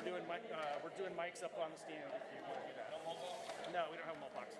we're doing mics up on the stand if you want to do that. No, we don't have a box.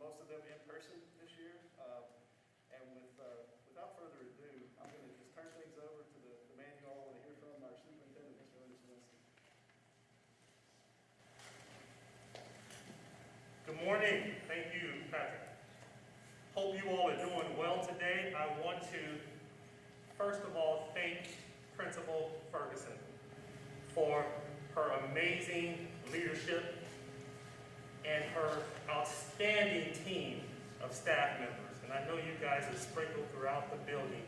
most of them in person this year. And without further ado, I'm going to just turn things over to the man you all want to hear from, our superintendent, Mr. Winston. Good morning. Thank you, Patrick. Hope you all are doing well today. I want to, first of all, thank Principal Ferguson for her amazing leadership and her outstanding team of staff members. And I know you guys are sprinkled throughout the building.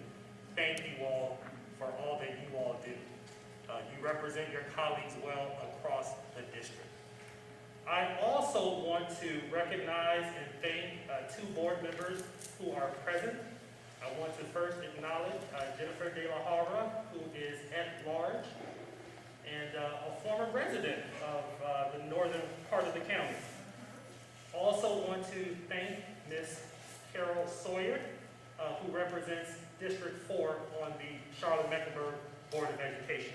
Thank you all for all that you all do. You represent your colleagues well across the district. I also want to recognize and thank two board members who are present. I want to first acknowledge Jennifer De La Hara, who is at large and a former resident of the northern part of the county. Also want to thank Ms. Carol Sawyer, who represents District 4 on the Charlotte-Mecklenburg Board of Education.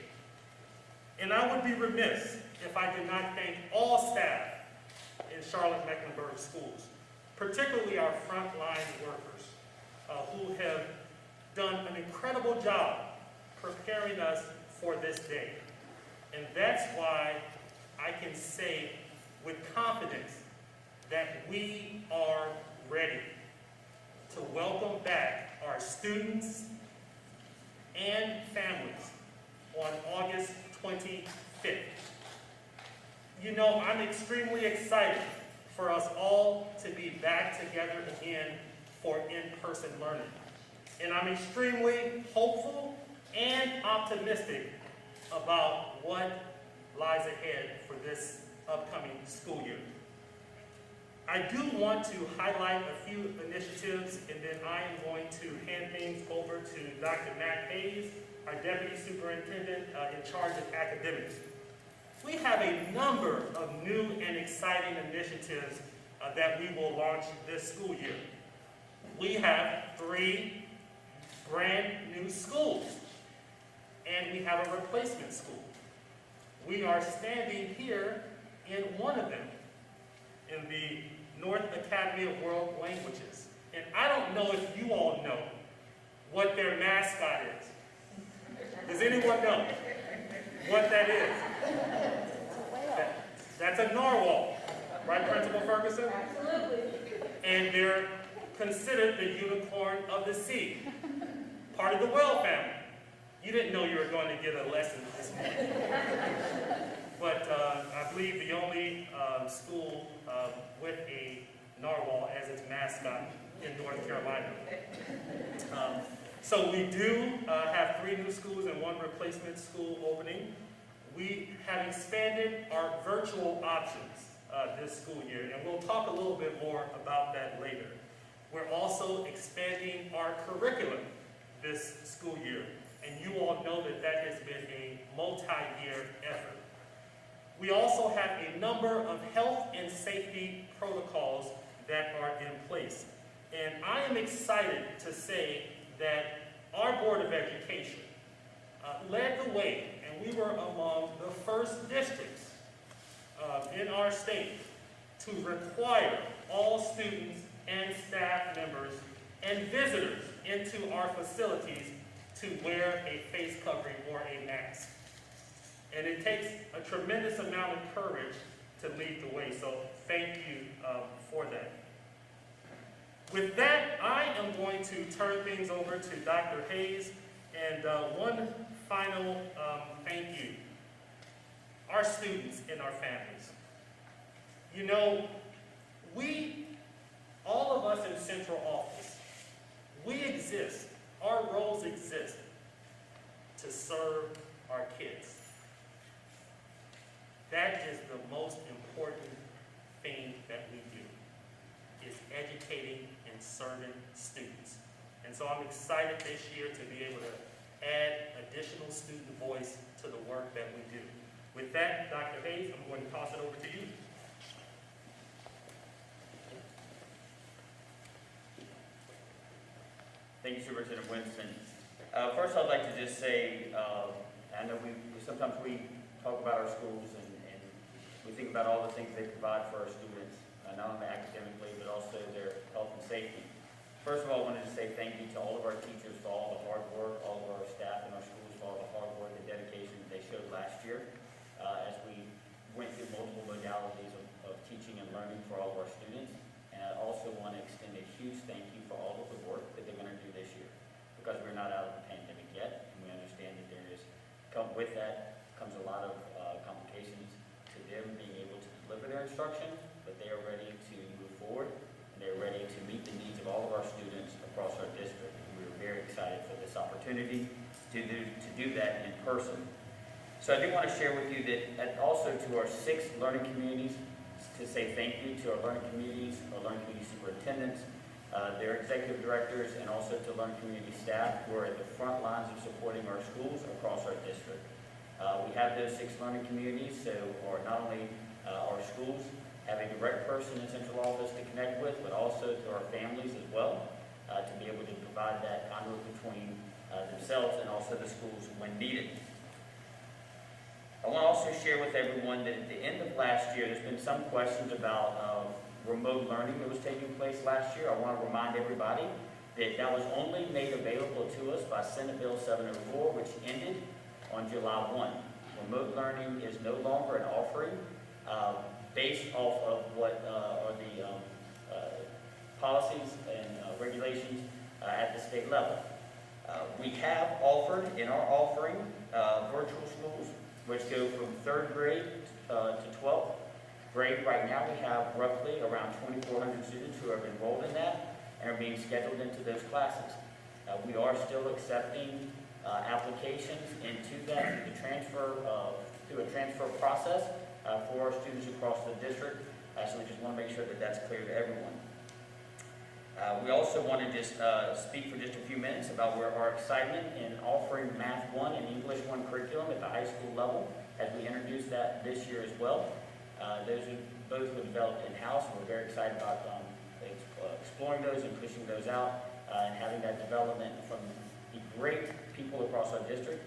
And I would be remiss if I did not thank all staff in Charlotte-Mecklenburg schools, particularly our frontline workers, who have done an incredible job preparing us for this day. And that's why I can say with confidence that we are ready to welcome back our students and families on August 25th. You know, I'm extremely excited for us all to be back together again for in-person learning. And I'm extremely hopeful and optimistic about what lies ahead for this upcoming school year. I do want to highlight a few initiatives, and then I am going to hand things over to Dr. Matt Hayes, our Deputy Superintendent in charge of academics. We have a number of new and exciting initiatives that we will launch this school year. We have 3 brand new schools, and we have a replacement school. We are standing here in one of them, in the North Academy of World Languages. And I don't know if you all know what their mascot is. Does anyone know what that is? That's a narwhal, right, Principal Ferguson? Absolutely. And they're considered the unicorn of the sea, part of the whale family. You didn't know you were going to get a lesson this morning. But I believe the only school with a narwhal as its mascot in North Carolina. So we do have 3 new schools and 1 replacement school opening. We have expanded our virtual options this school year, and we'll talk a little bit more about that later. We're also expanding our curriculum this school year, and you all know that that has been a multi-year effort. We also have a number of health and safety protocols that are in place. And I am excited to say that our Board of Education led the way, and we were among the first districts in our state to require all students and staff members and visitors into our facilities to wear a face covering or a mask. And it takes a tremendous amount of courage to lead the way, so thank you for that. With that, I am going to turn things over to Dr. Hayes, and one final thank you. Our students and our families. You know, all of us in central office, we exist, our roles exist to serve our kids. That is the most important thing that we do, is educating and serving students. And so I'm excited this year to be able to add additional student voice to the work that we do. With that, Dr. Hayes, I'm going to toss it over to you. Thank you, Superintendent Winston. First, I'd like to just say, I know sometimes we talk about our schools and we think about all the things they provide for our students. not only academically, but also their health and safety. First of all, I wanted to say thank you to all of our teachers for all the hard work, all of our staff in our schools for all the hard work and dedication that they showed last year as we went through multiple modalities of teaching and learning for all of our students. And I also want to extend a huge thank you for all of the work that they're going to do this year, because we're not out of the pandemic yet, and we understand that with that comes a lot of complications to them being able to deliver their instruction, but they are ready to move forward, and they're ready to meet the needs of all of our students across our district. And we're very excited for this opportunity to do that in person. So I do want to share with you that also to our 6 learning communities, to say thank you to our learning communities, our learning community superintendents, their executive directors, and also to learning community staff who are at the front lines of supporting our schools across our district. We have those 6 learning communities, so not only our schools have a direct person in central office to connect with, but also to our families as well, to be able to provide that conduit between themselves and also the schools when needed. I want to also share with everyone that at the end of last year, there's been some questions about remote learning that was taking place last year. I want to remind everybody that was only made available to us by Senate Bill 704, which ended on July 1. Remote learning is no longer an offering based off of what are the policies and regulations at the state level. We have offered in our offering virtual schools, which go from 3rd grade to 12th grade. Right now, we have roughly around 2,400 students who have enrolled in that and are being scheduled into those classes. We are still accepting applications into that through a transfer process for our students across the district. So we just want to make sure that that's clear to everyone. We also want to just speak for just a few minutes about our excitement in offering Math 1 and English 1 curriculum at the high school level as we introduce that this year as well. Those both were developed in-house, and we're very excited about exploring those and pushing those out and having that development from the great people across our district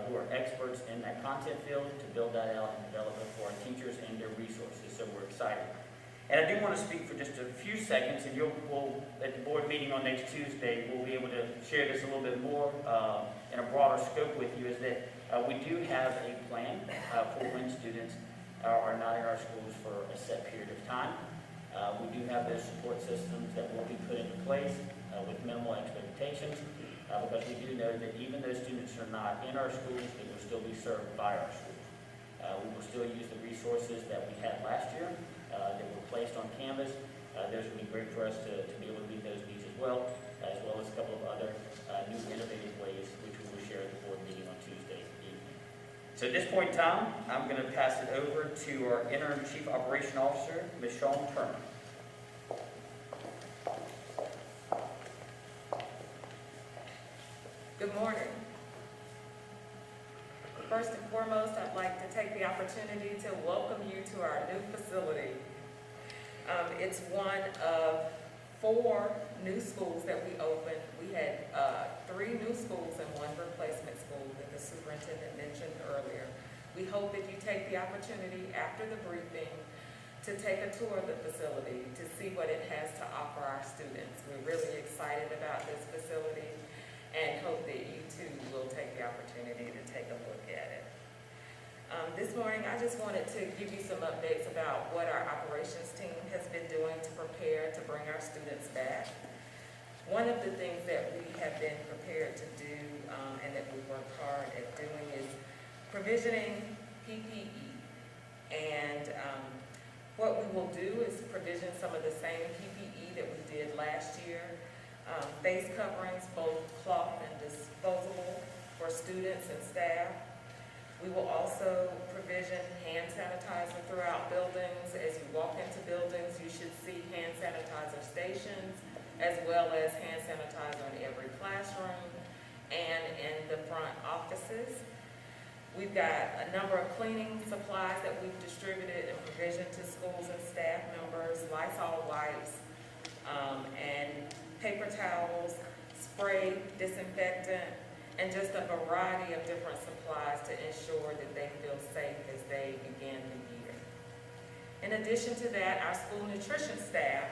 who are experts in that content field to build that out and develop it for our teachers and their resources. So we're excited. And I do want to speak for just a few seconds, and we'll, at the board meeting on next Tuesday, we'll be able to share this a little bit more in a broader scope with you, is that we do have a plan for when students are not in our schools for a set period of time. We do have those support systems that will be put into place with minimal expectations, because we do know that even though students are not in our schools, they will still be served by our schools. We will still use the resources that we had last year that were placed on Canvas. Those will be great for us to be able to meet those needs as well as a couple of other new innovative ways which we will share at the board meeting on Tuesday evening. So at this point in time, I'm going to pass it over to our Interim Chief Operation Officer, Ms. Shawn Turner. Good morning. First and foremost, I'd like to take the opportunity to welcome you to our new facility. It's one of 4 new schools that we opened. We had 3 new schools and 1 replacement school that the superintendent mentioned earlier. We hope that you take the opportunity after the briefing to take a tour of the facility to see what it has to offer our students. We're really excited about this facility and hope that you too will take the opportunity to take a look at it. This morning, I just wanted to give you some updates about what our operations team has been doing to prepare to bring our students back. One of the things that we have been prepared to do and that we work hard at doing is provisioning PPE. And what we will do is provision some of the same PPE that we did last year. Face coverings, both cloth and disposable, for students and staff. We will also provision hand sanitizer throughout buildings. As you walk into buildings, you should see hand sanitizer stations, as well as hand sanitizer in every classroom and in the front offices. We've got a number of cleaning supplies that we've distributed and provisioned to schools and staff members, Lysol wipes, and paper towels, spray, disinfectant, and just a variety of different supplies to ensure that they feel safe as they begin the year. In addition to that, our school nutrition staff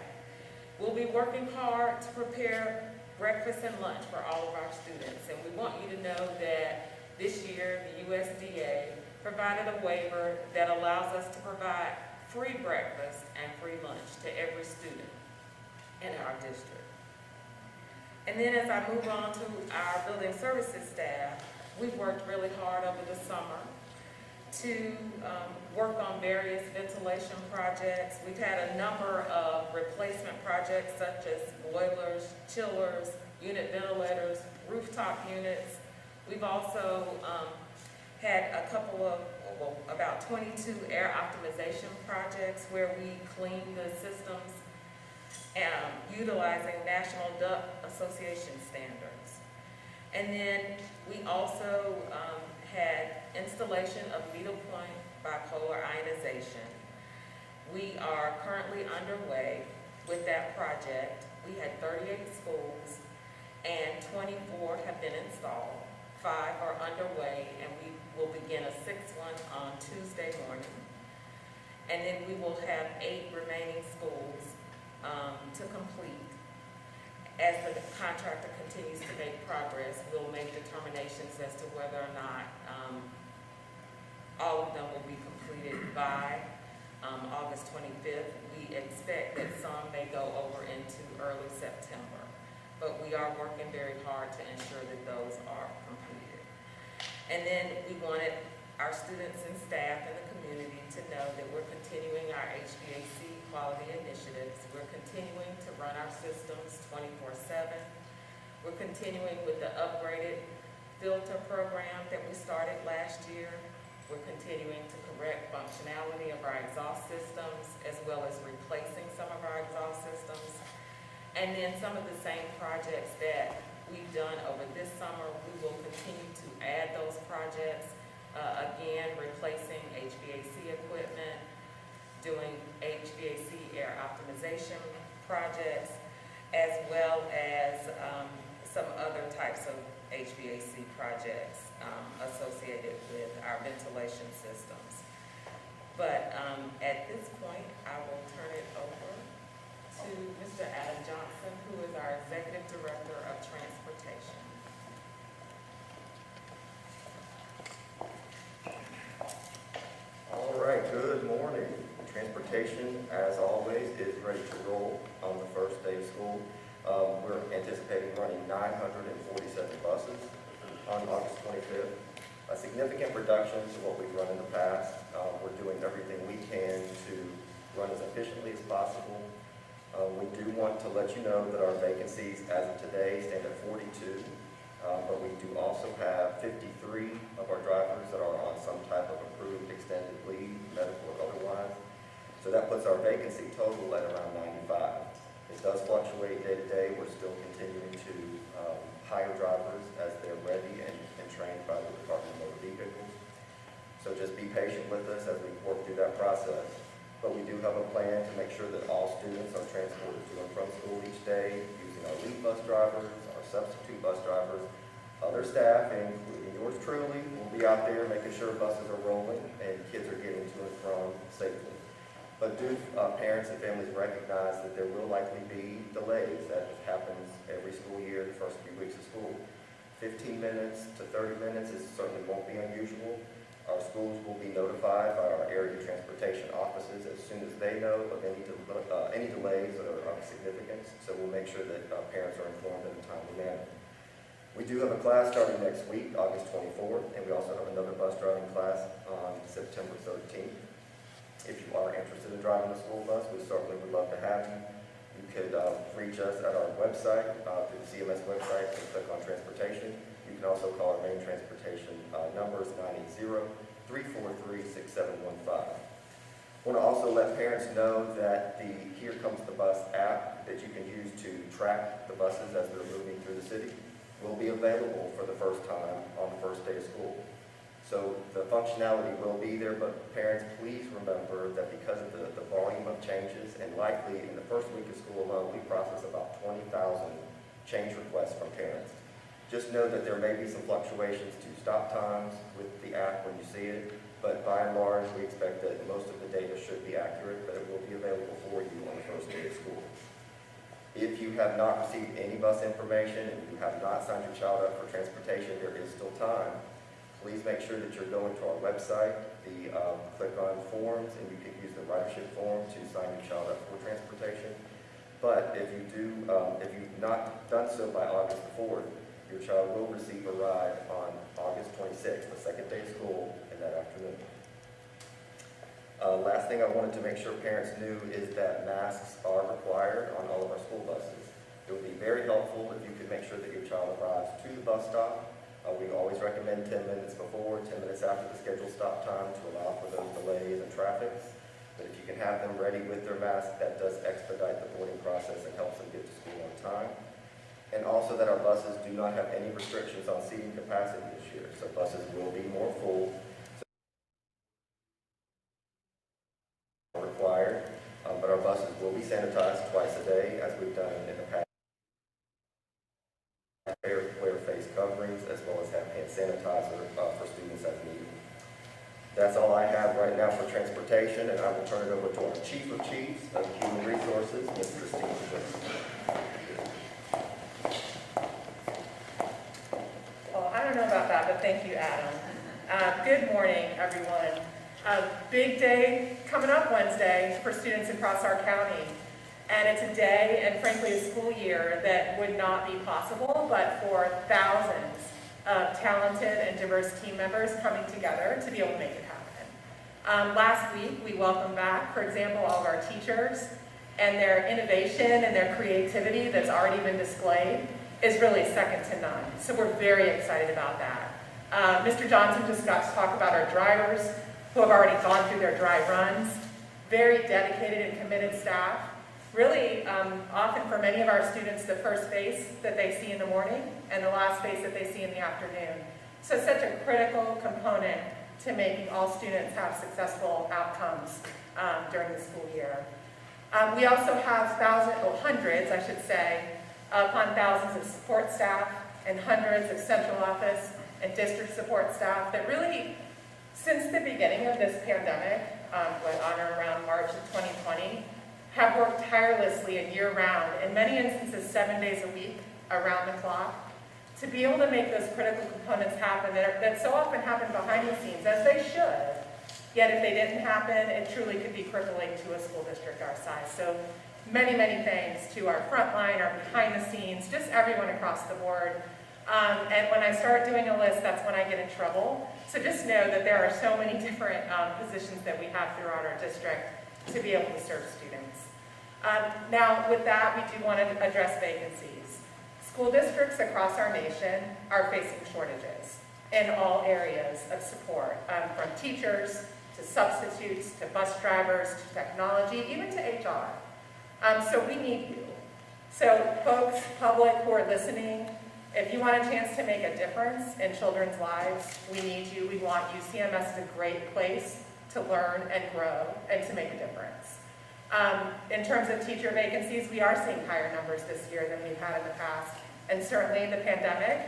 will be working hard to prepare breakfast and lunch for all of our students. And we want you to know that this year, the USDA provided a waiver that allows us to provide free breakfast and free lunch to every student in our district. And then as I move on to our building services staff, we've worked really hard over the summer to work on various ventilation projects. We've had a number of replacement projects such as boilers, chillers, unit ventilators, rooftop units. We've also had a couple of, well, about 22 air optimization projects where we clean the systems utilizing National Duct Association standards. And then we also had installation of needle point bipolar ionization. We are currently underway with that project. We had 38 schools and 24 have been installed. 5 are underway, and we will begin a 6th one on Tuesday morning. And then we will have 8 remaining schools to complete. As the contractor continues to make progress, we'll make determinations as to whether or not all of them will be completed by August 25th. We expect that some may go over into early September, but we are working very hard to ensure that those are completed. And then we wanted our students and staff in the community to know that we're continuing our HVAC quality initiatives. We're continuing to run our systems 24/7. We're continuing with the upgraded filter program that we started last year. We're continuing to correct functionality of our exhaust systems, as well as replacing some of our exhaust systems. And then some of the same projects that we've done over this summer, we will continue to add those projects. Again, replacing HVAC equipment, doing HVAC air optimization projects, as well as some other types of HVAC projects associated with our ventilation systems. But at this point, I will turn it over to Mr. Adam Johnson, who is our Executive Director of Transportation. All right, good morning. Transportation, as always, is ready to roll on the first day of school. We're anticipating running 947 buses on August 25th. A significant reduction to what we've run in the past. We're doing everything we can to run as efficiently as possible. We do want to let you know that our vacancies as of today stand at 42. But we do also have 53 of our drivers that are on some type of approved extended leave, medical or otherwise. So that puts our vacancy total at around 95. It does fluctuate day to day. We're still continuing to hire drivers as they're ready and trained by the Department of Motor Vehicles. So just be patient with us as we work through that process. But we do have a plan to make sure that all students are transported to and from school each day using our lead bus drivers, our substitute bus drivers, other staff, including yours truly, will be out there making sure buses are rolling and kids are getting to and from safely. But do parents and families recognize that there will likely be delays? That happens every school year, the first few weeks of school. 15 minutes to 30 minutes certainly won't be unusual. Our schools will be notified by our area transportation offices as soon as they know of any delays that are of significance. So we'll make sure that parents are informed in a timely manner. We do have a class starting next week, August 24th, and we also have another bus driving class on September 13th. If you are interested in driving a school bus, we certainly would love to have you. You could reach us at our website, through the CMS website, and click on transportation. You can also call our main transportation numbers 980-343-6715. I want to also let parents know that the Here Comes the Bus app that you can use to track the buses as they're moving through the city will be available for the first time on the first day of school. So the functionality will be there, but parents, please remember that because of the volume of changes, and likely in the first week of school alone, we process about 20,000 change requests from parents. Just know that there may be some fluctuations to stop times with the app when you see it, but by and large, we expect that most of the data should be accurate, but it will be available for you on the first day of school. If you have not received any bus information and you have not signed your child up for transportation, there is still time. Please make sure that you're going to our website, click on forms, and you can use the ridership form to sign your child up for transportation. But if you've not done so by August the 4th, your child will receive a ride on August 26th, the second day of school, in that afternoon. Last thing I wanted to make sure parents knew is that masks are required on all of our school buses. It would be very helpful if you could make sure that your child arrives to the bus stop. We always recommend 10 minutes before, 10 minutes after the scheduled stop time to allow for those delays and traffic. But if you can have them ready with their mask, that does expedite the boarding process and helps them get to school on time. And also that our buses do not have any restrictions on seating capacity this year. So buses will be more full, required, but our buses will be sanitized twice a day, as we've done in the past. Wear face coverings, as well as have hand sanitizer for students as needed. That's all I have right now for transportation, and I will turn it over to our Chief of Chiefs of Human Resources, Ms. Christine Johnson. Well, I don't know about that, but thank you, Adam. Good morning, everyone. A big day coming up Wednesday for students across our county. And it's a day, and frankly a school year, that would not be possible but for thousands of talented and diverse team members coming together to be able to make it happen. Last week, we welcomed back, for example, all of our teachers, and their innovation and their creativity that's already been displayed is really second to none. So we're very excited about that. Mr. Johnson just got to talk about our drivers who have already gone through their dry runs, very dedicated and committed staff. Really, often for many of our students, the first face that they see in the morning and the last face that they see in the afternoon. So such a critical component to making all students have successful outcomes during the school year. We also have hundreds, I should say, upon thousands of support staff and hundreds of central office and district support staff that really, since the beginning of this pandemic, on or around March of 2020, have worked tirelessly and year-round, in many instances 7 days a week, around the clock, to be able to make those critical components happen that so often happen behind the scenes, as they should. Yet if they didn't happen, it truly could be crippling to a school district our size. So many, many thanks to our frontline, our behind the scenes, just everyone across the board. And when I start doing a list, that's when I get in trouble. So just know that there are so many different positions that we have throughout our district to be able to serve students. Now, with that, we do want to address vacancies. School districts across our nation are facing shortages in all areas of support, from teachers to substitutes to bus drivers to technology, even to HR. So we need you. So folks, public who are listening, if you want a chance to make a difference in children's lives, we need you, we want you. CMS is a great place to learn and grow and to make a difference. In terms of teacher vacancies, we are seeing higher numbers this year than we've had in the past, and certainly the pandemic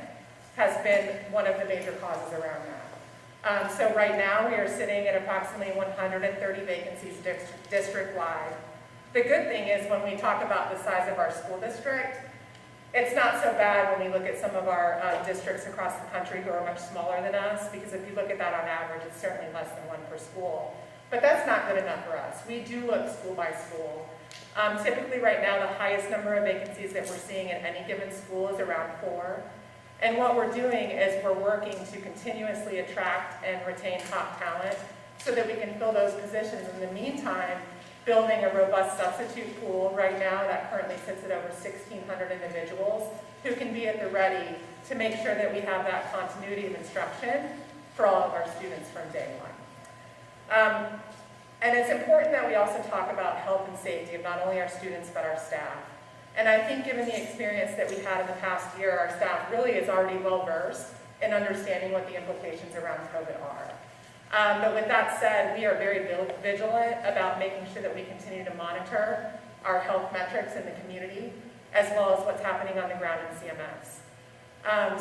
has been one of the major causes around that. So right now we are sitting at approximately 130 vacancies district-wide. The good thing is when we talk about the size of our school district, it's not so bad when we look at some of our districts across the country who are much smaller than us, because if you look at that on average, it's certainly less than one per school. But that's not good enough for us. We do look school by school. Typically right now, the highest number of vacancies that we're seeing at any given school is around 4. And what we're doing is we're working to continuously attract and retain top talent so that we can fill those positions. In the meantime, building a robust substitute pool right now that currently sits at over 1,600 individuals who can be at the ready to make sure that we have that continuity of instruction for all of our students from day one. And it's important that we also talk about health and safety of not only our students but our staff. And I think given the experience that we had in the past year, our staff really is already well versed in understanding what the implications around COVID are. But with that said, we are very vigilant about making sure that we continue to monitor our health metrics in the community, as well as what's happening on the ground in CMS.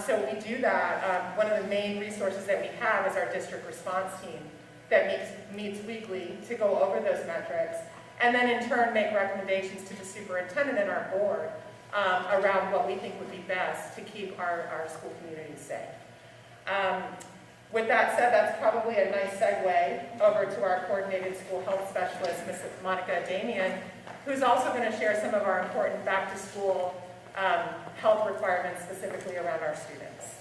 So we do that. One of the main resources that we have is our district response team. that meets weekly to go over those metrics, and then in turn make recommendations to the superintendent and our board around what we think would be best to keep our school community safe. With that said, that's probably a nice segue over to our coordinated school health specialist, Ms. Monica Damian, who's also going to share some of our important back-to-school health requirements specifically around our students.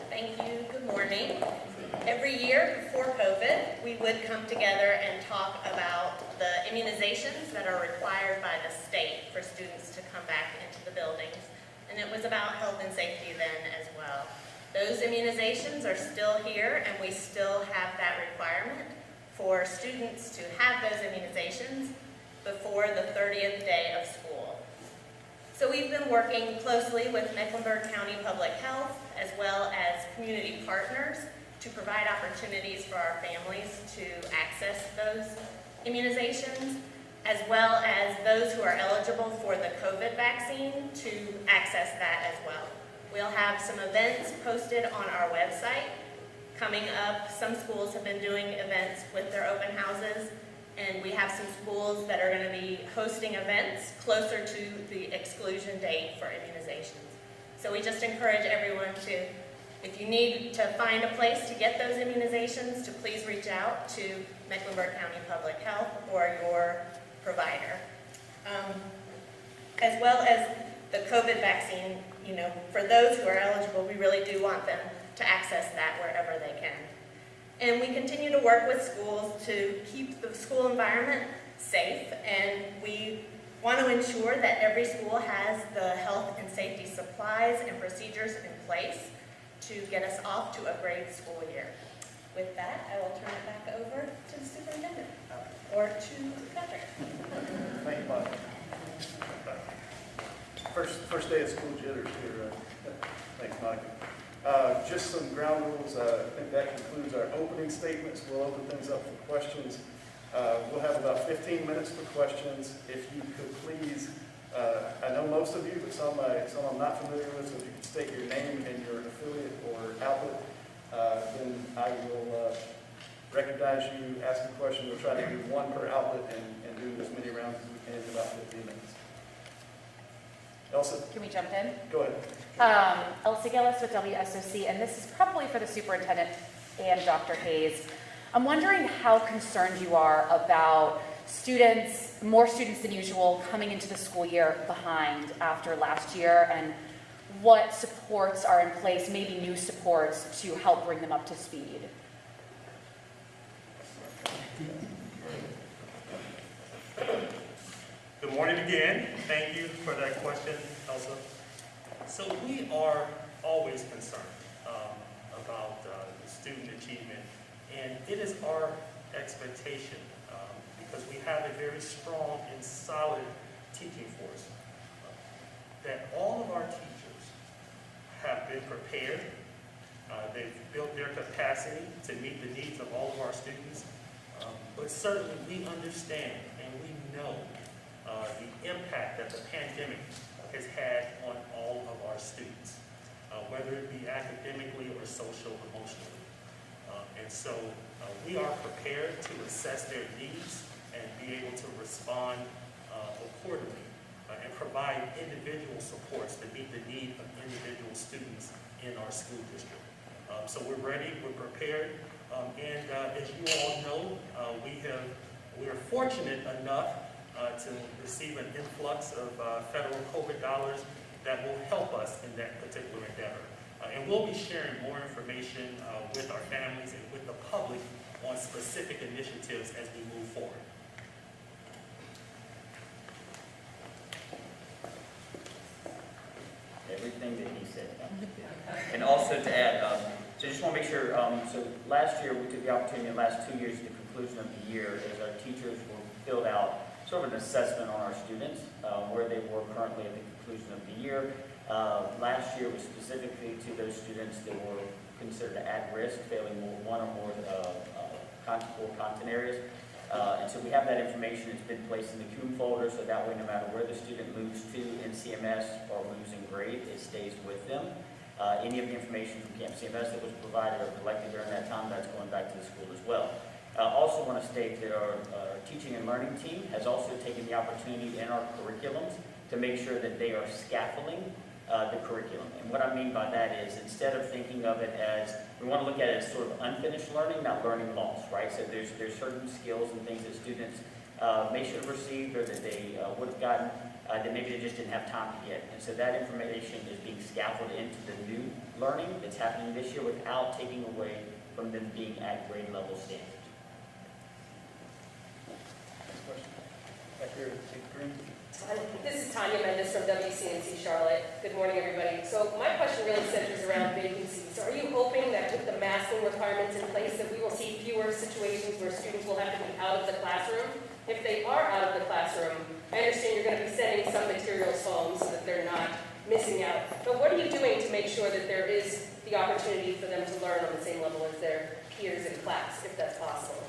Thank you. Good morning. Every year before COVID, we would come together and talk about the immunizations that are required by the state for students to come back into the buildings. And it was about health and safety then as well. Those immunizations are still here, and we still have that requirement for students to have those immunizations before the 30th day of school. So we've been working closely with Mecklenburg County Public Health as well as community partners to provide opportunities for our families to access those immunizations, as well as those who are eligible for the COVID vaccine to access that as well. We'll have some events posted on our website. Coming up, some schools have been doing events with their open houses, and we have some schools that are going to be hosting events closer to the exclusion date for immunizations. So we just encourage everyone to, if you need to find a place to get those immunizations, to please reach out to Mecklenburg County Public Health or your provider. As well as the COVID vaccine, you know, for those who are eligible, we really do want them to access that wherever they can. And we continue to work with schools to keep the school environment safe, and we want to ensure that every school has the health and safety supplies and procedures in place to get us off to a great school year. With that, I will turn it back over to the superintendent, or to Patrick. Thank you, Monica. First day of school jitters here. Thanks, Monica. Just some ground rules. I think that concludes our opening statements. We'll open things up for questions. We'll have about 15 minutes for questions. If you could please, I know most of you, but some I'm not familiar with, so if you could state your name and your affiliate or outlet, then I will recognize you, ask a question. We'll try to do one per outlet and do as many rounds as we can in about 15 minutes. Elsa? Can we jump in? Go ahead. Elsa Gillis with WSOC, and this is probably for the superintendent and Dr. Hayes. I'm wondering how concerned you are about more students than usual coming into the school year behind after last year, and what supports are in place, maybe new supports, to help bring them up to speed. Good morning again. Thank you for that question, Elsa. So we are always concerned about student achievement, and it is our expectation, because we have a very strong and solid teaching force, that all of our teachers have been prepared. They've built their capacity to meet the needs of all of our students, but certainly we understand and we know the impact that the pandemic has had on all of our students, whether it be academically or social, emotionally. And so we are prepared to assess their needs and be able to respond accordingly and provide individual supports to meet the need of individual students in our school district. So we're ready, we're prepared, and as you all know, we are fortunate enough to receive an influx of federal COVID dollars that will help us in that particular endeavor. And we'll be sharing more information with our families and with the public on specific initiatives as we move forward. Everything that he said. And also to add, so just want to make sure, so last year we took the opportunity, in the last 2 years at the conclusion of the year, as our teachers were filled out sort of an assessment on our students, where they were currently at the conclusion of the year. Last year was specifically to those students that were considered at risk, failing one or more core content areas. And so we have that information. It's been placed in the CUM folder, so that way no matter where the student moves to in CMS or moves in grade, it stays with them. Any of the information from Camp CMS that was provided or collected during that time, that's going back to the school as well. I also want to state that our teaching and learning team has also taken the opportunity in our curriculums to make sure that they are scaffolding the curriculum. And what I mean by that is, instead of thinking of it as, we want to look at it as sort of unfinished learning, not learning loss, right? So there's certain skills and things that students may should have received or that they would have gotten that maybe they just didn't have time to get. And so that information is being scaffolded into the new learning that's happening this year without taking away from them being at grade level standards. Next question. Back here, Team Green. This is Tanya Mendes from WCNC Charlotte. Good morning, everybody. So my question really centers around vacancies. Are you hoping that with the masking requirements in place that we will see fewer situations where students will have to be out of the classroom? If they are out of the classroom, I understand you're going to be sending some materials home so that they're not missing out. But what are you doing to make sure that there is the opportunity for them to learn on the same level as their peers in class, if that's possible?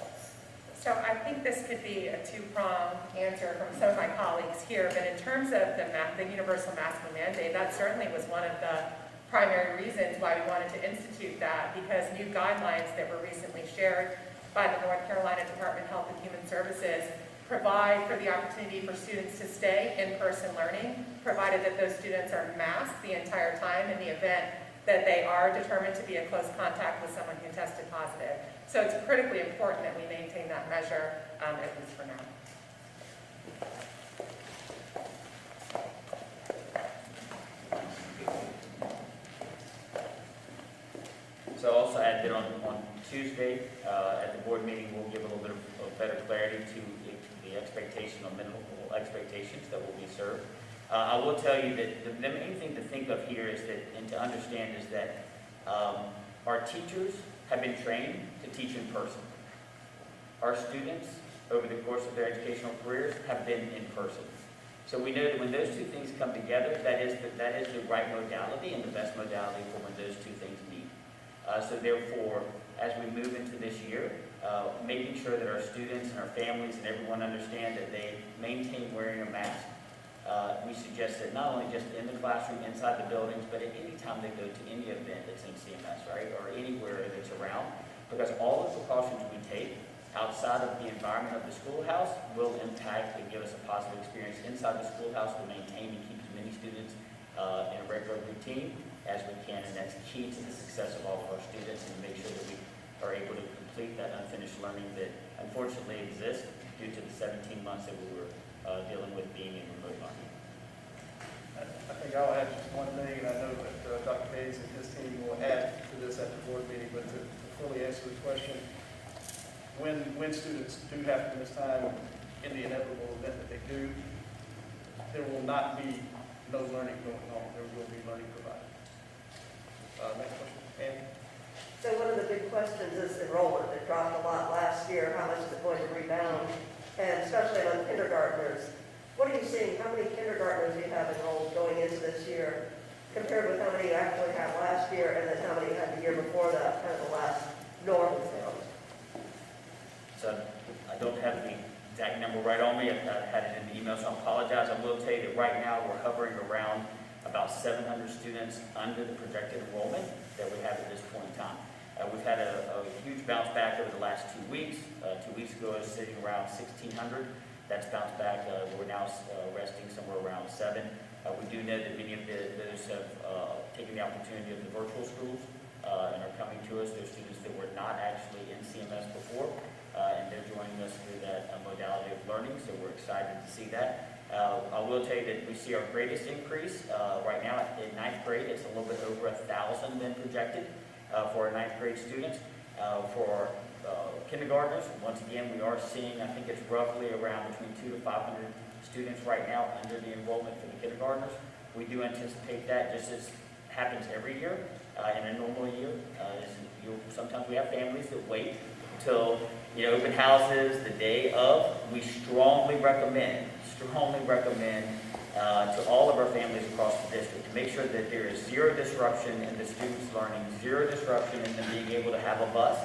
So I think this could be a two-pronged answer from some of my colleagues here, but in terms of the universal masking mandate, that certainly was one of the primary reasons why we wanted to institute that, because new guidelines that were recently shared by the North Carolina Department of Health and Human Services provide for the opportunity for students to stay in-person learning, provided that those students are masked the entire time in the event that they are determined to be in close contact with someone who tested positive. So it's critically important that we maintain that measure, at least for now. So I'll also add that on Tuesday, at the board meeting, we'll give a little bit of better clarity to the expectation of minimal expectations that will be served. I will tell you that the main thing to think of here is that, and to understand, is that our teachers have been trained to teach in person. Our students, over the course of their educational careers, have been in person. So we know that when those two things come together, that is the right modality and the best modality for when those two things meet. So therefore, as we move into this year, making sure that our students and our families and everyone understand that they maintain wearing a mask. We suggest that not only just in the classroom, inside the buildings, but at any time they go to any event that's in CMS, right, or anywhere that's around, because all the precautions we take outside of the environment of the schoolhouse will impact and give us a positive experience inside the schoolhouse to maintain and keep as many students in a regular routine as we can, and that's key to the success of all of our students, and make sure that we are able to complete that unfinished learning that unfortunately exists due to the 17 months that we were dealing with being in remote learning. I think I'll add just one thing, and I know that Dr. Hayes and his team will add to this at the board meeting, but to fully answer the question, when students do have to miss time in the inevitable event that they do, there will not be no learning going on. There will be learning provided. Next question. Andy? So one of the big questions is enrollment. It dropped a lot last year. How much is it going to rebound? And especially on kindergartners. What are you seeing? How many kindergartners do you have enrolled going into this year compared with how many you actually had last year, and then how many you had the year before that, kind of the last normal count? So I don't have the exact number right on me. I had it in the email, so I apologize. I will tell you that right now we're hovering around about 700 students under the projected enrollment that we have at this point in time. We've had a huge bounce back over the last 2 weeks. 2 weeks ago, it was sitting around 1,600. That's bounced back. We're now resting somewhere around 7. We do know that many of those have taken the opportunity of the virtual schools and are coming to us. They're students that were not actually in CMS before, and they're joining us through that modality of learning, so we're excited to see that. I will tell you that we see our greatest increase right now in 9th grade. It's a little bit over 1,000 been projected for our 9th grade students. For kindergartners, once again, we are seeing, I think it's roughly around between 200 to 500 students right now under the enrollment for the kindergartners. We do anticipate that, just as happens every year in a normal year. Sometimes we have families that wait until open houses the day of. We strongly recommend to all of our families across the district to make sure that there is zero disruption in the students' learning, zero disruption in them being able to have a bus.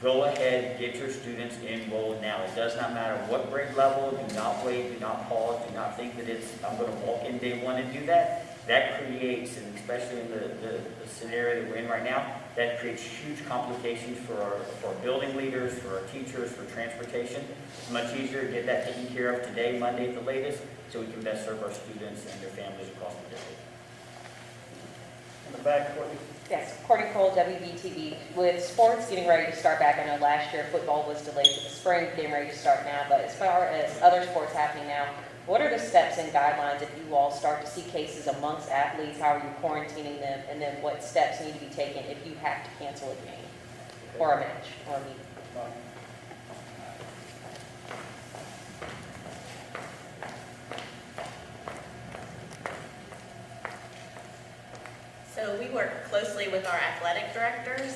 Go ahead, get your students enrolled now. It does not matter what grade level. Do not wait, do not pause, do not think that I'm going to walk in day one and do that. that creates, and especially in the scenario that we're in right now, that creates huge complications for our building leaders, for our teachers, for transportation. It's much easier to get that taken care of today, Monday at the latest, so we can best serve our students and their families across the district. In the back, Courtney. Yes, Courtney Cole, WBTV. With sports getting ready to start back, I know last year football was delayed to the spring, getting ready to start now, but as far as other sports happening now, what are the steps and guidelines if you all start to see cases amongst athletes? How are you quarantining them? And then what steps need to be taken if you have to cancel a game or a match or a meeting? So we work closely with our athletic directors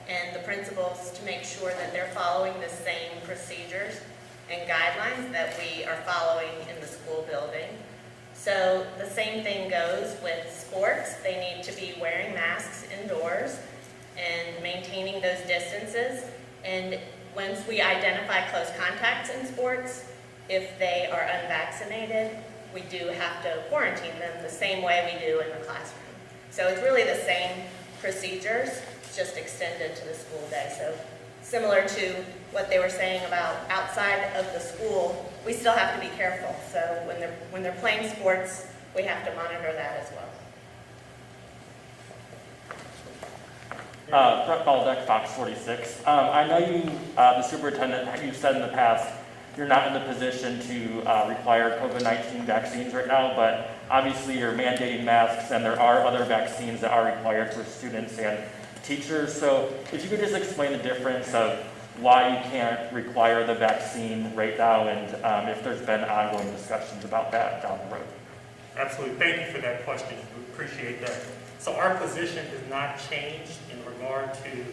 and the principals to make sure that they're following the same procedures and guidelines that we are following in the school building. So the same thing goes with sports. They need to be wearing masks indoors and maintaining those distances. And once we identify close contacts in sports, if they are unvaccinated, we do have to quarantine them the same way we do in the classroom. So it's really the same procedures, just extended to the school day. So similar to what they were saying about outside of the school, we still have to be careful. So when they're playing sports, we have to monitor that as well. Brett Baldeck, Fox 46. I know you, the superintendent, you've said in the past, you're not in the position to require COVID-19 vaccines right now, but obviously you're mandating masks and there are other vaccines that are required for students and teachers. So if you could just explain the difference of why you can't require the vaccine right now and if there's been ongoing discussions about that down the road. Absolutely. Thank you for that question. We appreciate that. So our position has not changed in regard to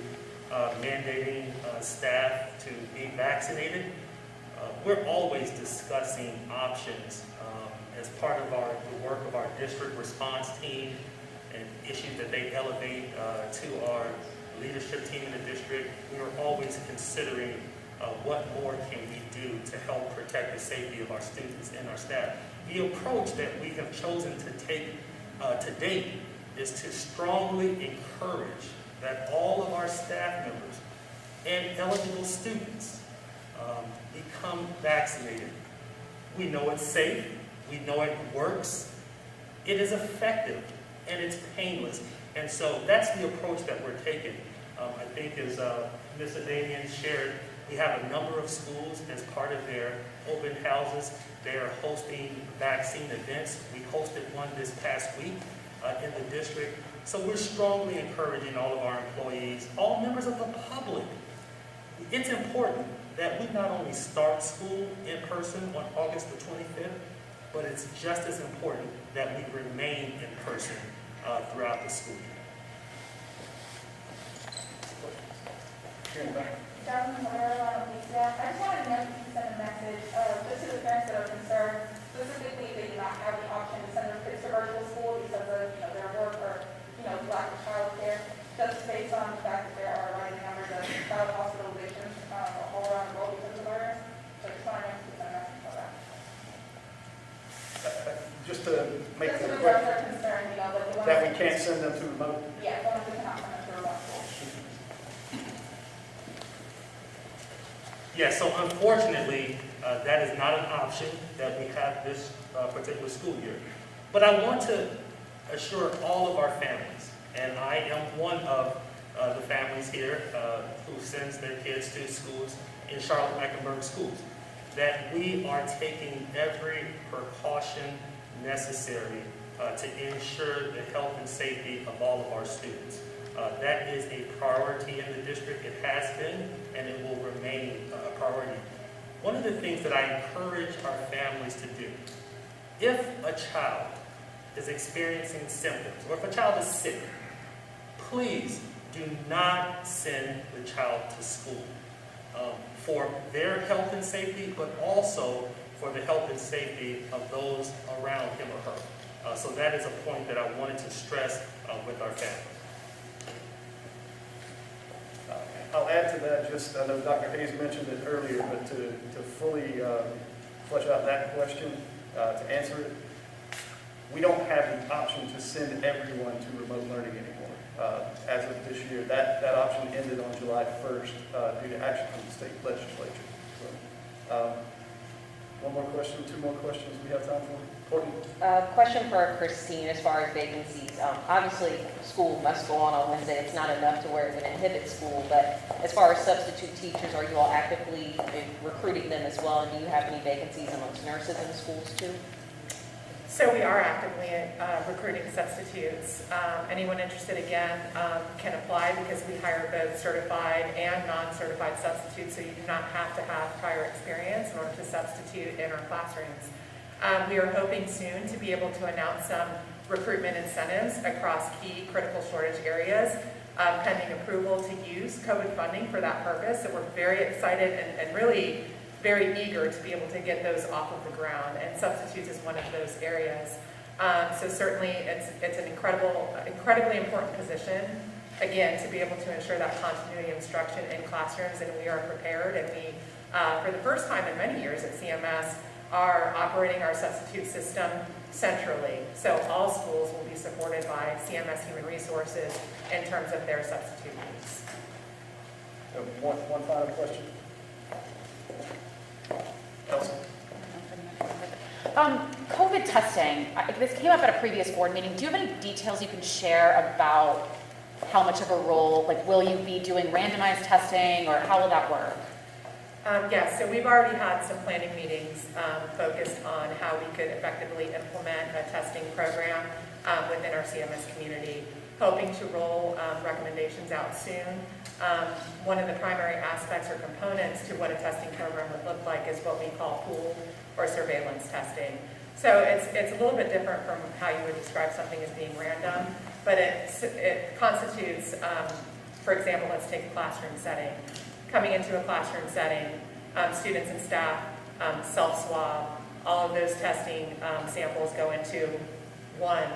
mandating staff to be vaccinated. We're always discussing options as part of the work of our district response team and issues that they elevate to our leadership team in the district. We are always considering what more can we do to help protect the safety of our students and our staff. The approach that we have chosen to take to date is to strongly encourage that all of our staff members and eligible students become vaccinated. We know it's safe, we know it works, it is effective, and it's painless. And so that's the approach that we're taking. I think as Ms. Adamian shared, we have a number of schools as part of their open houses. They are hosting vaccine events. We hosted one this past week in the district. So we're strongly encouraging all of our employees, all members of the public. It's important that we not only start school in person on August the 25th, but it's just as important that we remain in person throughout the school year. I just wanted to know if you can send a message just to the parents that are concerned, specifically they do not have the option to send their kids to virtual school because of their work or lack of childcare, just based on the fact that there are rising numbers of child hospitalizations all around the world because of the virus. So I just wanted to know if you can send a message about that. Just to make just the the question parents are concerned, like the ones that we can't send them to remote. Yeah, the ones that cannot send them to remote school. Yeah, so unfortunately, that is not an option that we have this particular school year. But I want to assure all of our families, and I am one of the families here who sends their kids to schools in Charlotte-Mecklenburg schools, that we are taking every precaution necessary to ensure the health and safety of all of our students. That is a priority in the district. It has been, and it will remain a priority. One of the things that I encourage our families to do, if a child is experiencing symptoms, or if a child is sick, please do not send the child to school for their health and safety, but also for the health and safety of those around him or her. So that is a point that I wanted to stress with our families. I'll add to that, just, I know Dr. Hayes mentioned it earlier, but to fully flesh out that question, to answer it, we don't have the option to send everyone to remote learning anymore. As of this year, that option ended on July 1st due to action from the state legislature. So, one more question, two more questions we have time for? Courtney? Question for Christine as far as vacancies. Obviously, school must go on Wednesday. It's not enough to where it would inhibit school, but as far as substitute teachers, are you all actively recruiting them as well? And do you have any vacancies amongst nurses in the schools too? So we are actively recruiting substitutes. Anyone interested, again, can apply because we hire both certified and non-certified substitutes, so you do not have to have prior experience in order to substitute in our classrooms. We are hoping soon to be able to announce some recruitment incentives across key critical shortage areas, pending approval to use COVID funding for that purpose. So we're very excited and really very eager to be able to get those off of the ground, and substitutes is one of those areas. So certainly it's an incredibly important position, again, to be able to ensure that continuity of instruction in classrooms, and we are prepared, and we, for the first time in many years at CMS, are operating our substitute system centrally. So all schools will be supported by CMS Human Resources in terms of their substitute needs. One final question. Elsa? COVID testing, this came up at a previous board meeting. Do you have any details you can share about how much of a role, like will you be doing randomized testing, or how will that work? Yes, so we've already had some planning meetings focused on how we could effectively implement a testing program within our CMS community, hoping to roll recommendations out soon. One of the primary aspects or components to what a testing program would look like is what we call pooled or surveillance testing. So it's a little bit different from how you would describe something as being random, but it constitutes, for example, let's take a classroom setting. Coming into a classroom setting, students and staff self-swab. All of those testing samples go into one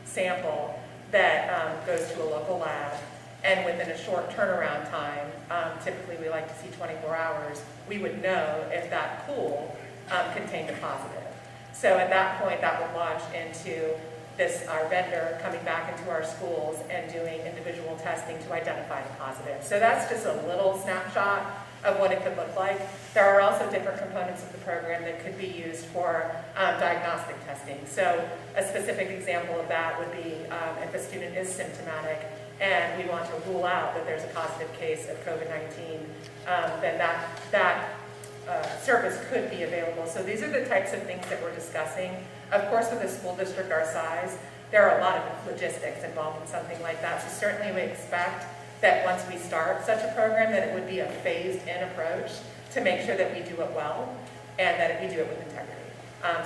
sample that goes to a local lab, and within a short turnaround time, typically we like to see 24 hours, we would know if that pool contained a positive. So at that point, that would launch into our vendor coming back into our schools and doing individual testing to identify the positive. So that's just a little snapshot of what it could look like. There are also different components of the program that could be used for diagnostic testing. So a specific example of that would be if a student is symptomatic and we want to rule out that there's a positive case of COVID-19, then that service could be available. So these are the types of things that we're discussing. Of course, with a school district our size, there are a lot of logistics involved in something like that. So certainly we expect that once we start such a program, that it would be a phased-in approach to make sure that we do it well and that we do it with integrity.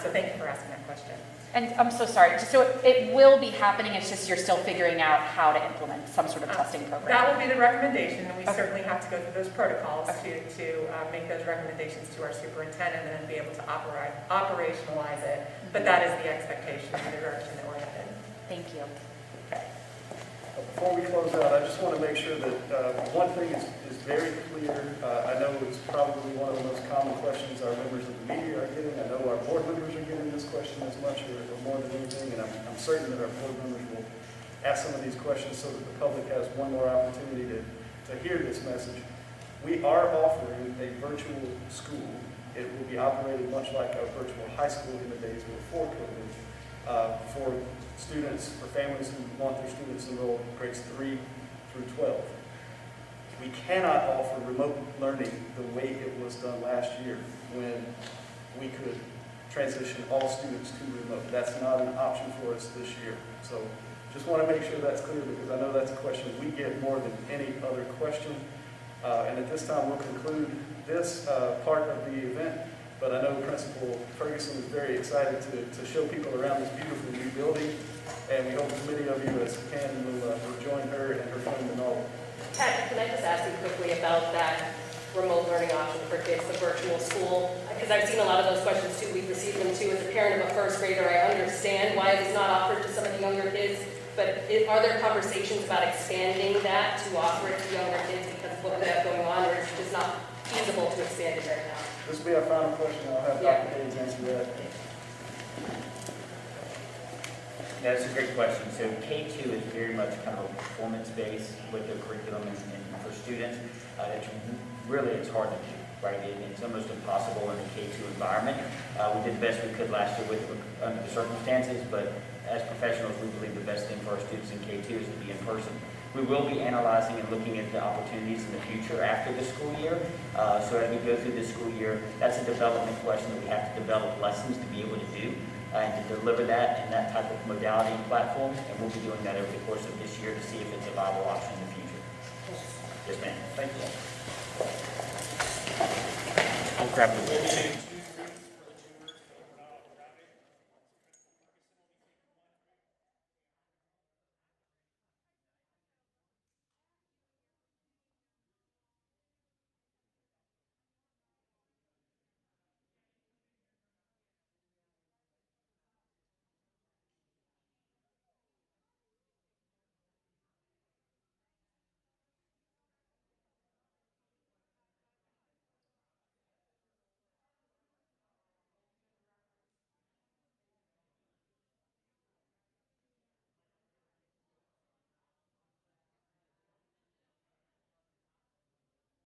So thank you for asking that question. And I'm so sorry, so it will be happening, it's just you're still figuring out how to implement some sort of testing program? That will be the recommendation, and we certainly have to go through those protocols to make those recommendations to our superintendent and then be able to operationalize it. But that is the expectation and the direction that we're headed. Thank you. Before we close out, I just want to make sure that one thing is very clear. I know it's probably one of the most common questions our members of the media are getting. I know our board members are getting this question as much or more than anything, and I'm certain that our board members will ask some of these questions so that the public has one more opportunity to hear this message. We are offering a virtual school. It will be operated much like our virtual high school in the days before COVID for students, for families who want their students enrolled in grades 3 through 12. We cannot offer remote learning the way it was done last year when we could transition all students to remote. That's not an option for us this year. So just want to make sure that's clear because I know that's a question we get more than any other question. And at this time, we'll conclude this part of the event. But I know Principal Ferguson is very excited to show people around this beautiful new building. And we hope as many of you as can will join her and her friend Manolo. Pat, can I just ask you quickly about that remote learning option for kids, the virtual school? Because I've seen a lot of those questions too. We've received them too. As a parent of a first grader, I understand why it was not offered to some of the younger kids. But are there conversations about expanding that to offer it to younger kids because of what we have going on, or is it just not feasible to expand it right now? This will be our final question. I'll have Dr. Hayes answer that. That's a great question. So K2 is very much kind of a performance-based with the curriculum and for students. It's hard to do, right? It's almost impossible in the K2 environment. We did the best we could last year under the circumstances, but as professionals, we believe the best thing for our students in K2 is to be in person. We will be analyzing and looking at the opportunities in the future after the school year. So as we go through this school year, that's a development question that we have to develop lessons to be able to do and to deliver that in that type of modality and platform. And we'll be doing that over the course of this year to see if it's a viable option in the future. Yes, ma'am. Thank you. We'll grab the